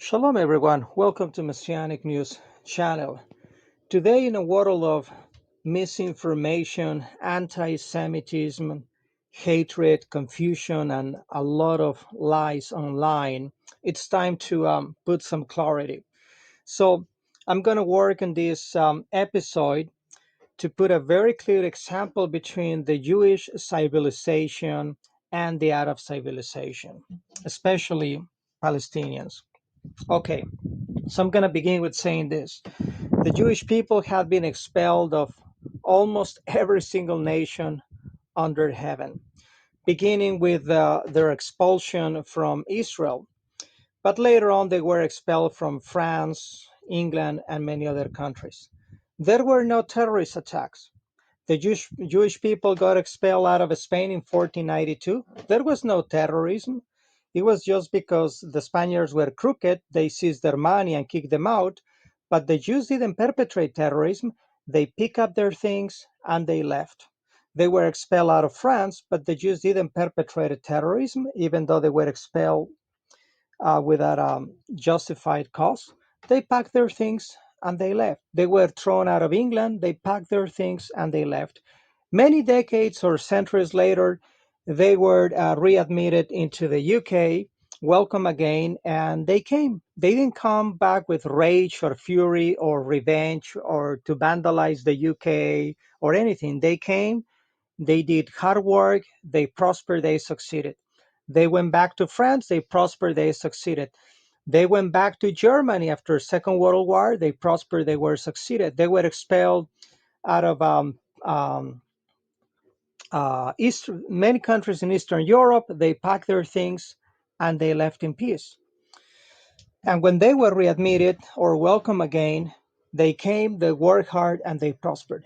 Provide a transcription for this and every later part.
Shalom, everyone. Welcome to Messianic News Channel. Today, in a world of misinformation, anti Semitism, hatred, confusion, and a lot of lies online, it's time to put some clarity. So, I'm going to work in this episode to put a very clear example between the Jewish civilization and the Arab civilization, especially Palestinians. Okay, so I'm going to begin with saying this. The Jewish people have been expelled of almost every single nation under heaven, beginning with their expulsion from Israel. But later on, they were expelled from France, England, and many other countries. There were no terrorist attacks. The Jewish people got expelled out of Spain in 1492. There was no terrorism. It was just because the Spaniards were crooked, they seized their money and kicked them out. But the Jews didn't perpetrate terrorism. They picked up their things and they left. They were expelled out of France, but the Jews didn't perpetrate terrorism, even though they were expelled without justified cause. They packed their things and they left. They were thrown out of England, they packed their things and they left. Many decades or centuries later, they were readmitted into the UK, welcome again, and they came. They didn't come back with rage or fury or revenge or to vandalize the UK or anything. They came, they did hard work, they prospered, they succeeded. They went back to France, they prospered, they succeeded. They went back to Germany after Second World War, they prospered, they were succeeded. They were expelled out of um, many countries in Eastern Europe. They packed their things and they left in peace. And when they were readmitted or welcome again, they came, they worked hard, and they prospered.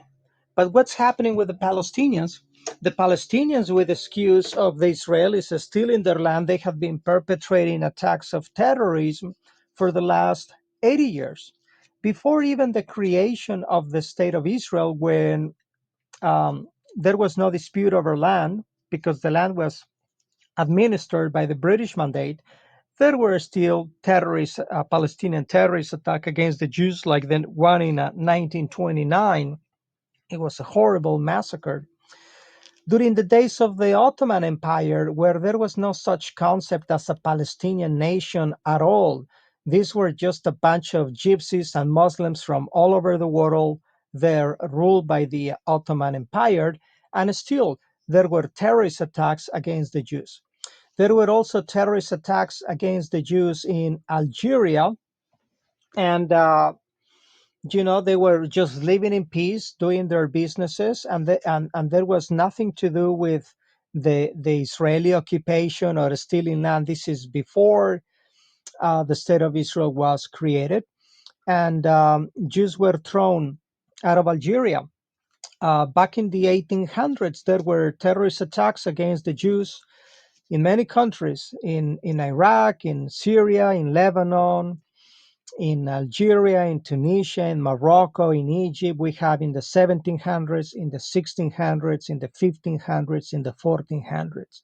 But what's happening with the Palestinians? The Palestinians, with the excuse of the Israelis stealing their land, they have been perpetrating attacks of terrorism for the last 80 years. Before even the creation of the State of Israel, when there was no dispute over land, because the land was administered by the British mandate, there were still terrorist, Palestinian terrorist attack against the Jews, like the one in 1929. It was a horrible massacre. During the days of the Ottoman Empire, where there was no such concept as a Palestinian nation at all, these were just a bunch of gypsies and Muslims from all over the world. They're ruled by the Ottoman Empire, and still there were terrorist attacks against the Jews. There were also terrorist attacks against the Jews in Algeria, and they were just living in peace, doing their businesses, and there was nothing to do with the Israeli occupation or stealing land. This is before the state of Israel was created, and Jews were thrown out of Algeria. Back in the 1800s, there were terrorist attacks against the Jews in many countries, in Iraq, in Syria, in Lebanon, in Algeria, in Tunisia, in Morocco, in Egypt. We have in the 1700s, in the 1600s, in the 1500s, in the 1400s.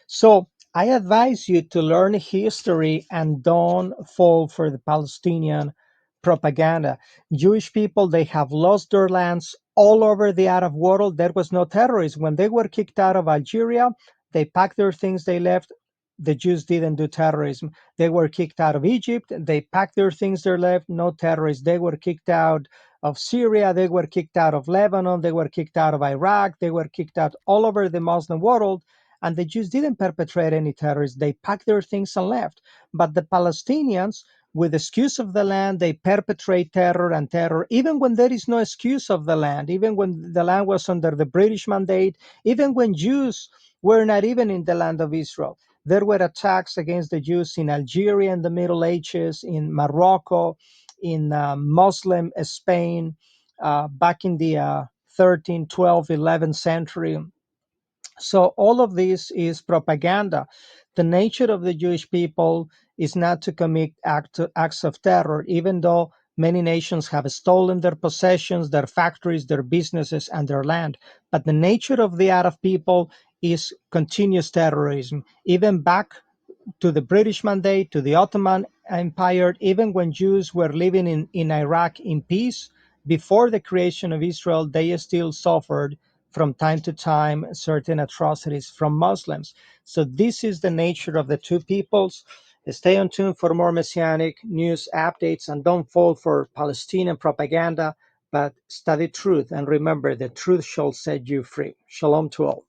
So I advise you to learn history and don't fall for the Palestinian propaganda. Jewish people, they have lost their lands all over the Arab world. There was no terrorism. When they were kicked out of Algeria, they packed their things, they left. The Jews didn't do terrorism. They were kicked out of Egypt. They packed their things, they left. No terrorists. They were kicked out of Syria. They were kicked out of Lebanon. They were kicked out of Iraq. They were kicked out all over the Muslim world. And the Jews didn't perpetrate any terrorism. They packed their things and left. But the Palestinians, with the excuse of the land, they perpetrate terror and terror, even when there is no excuse of the land, even when the land was under the British mandate, even when Jews were not even in the land of Israel. There were attacks against the Jews in Algeria in the Middle Ages, in Morocco, in Muslim Spain, back in the 13th, 12th, 11th century. So all of this is propaganda. The nature of the Jewish people is not to commit acts of terror, even though many nations have stolen their possessions, their factories, their businesses, and their land. But the nature of the Arab people is continuous terrorism. Even back to the British Mandate, to the Ottoman Empire, even when Jews were living in Iraq in peace, before the creation of Israel, they still suffered from time to time certain atrocities from Muslims. So this is the nature of the two peoples. Stay on tune for more Messianic news updates and don't fall for Palestinian propaganda, but study truth and remember the truth shall set you free. Shalom to all.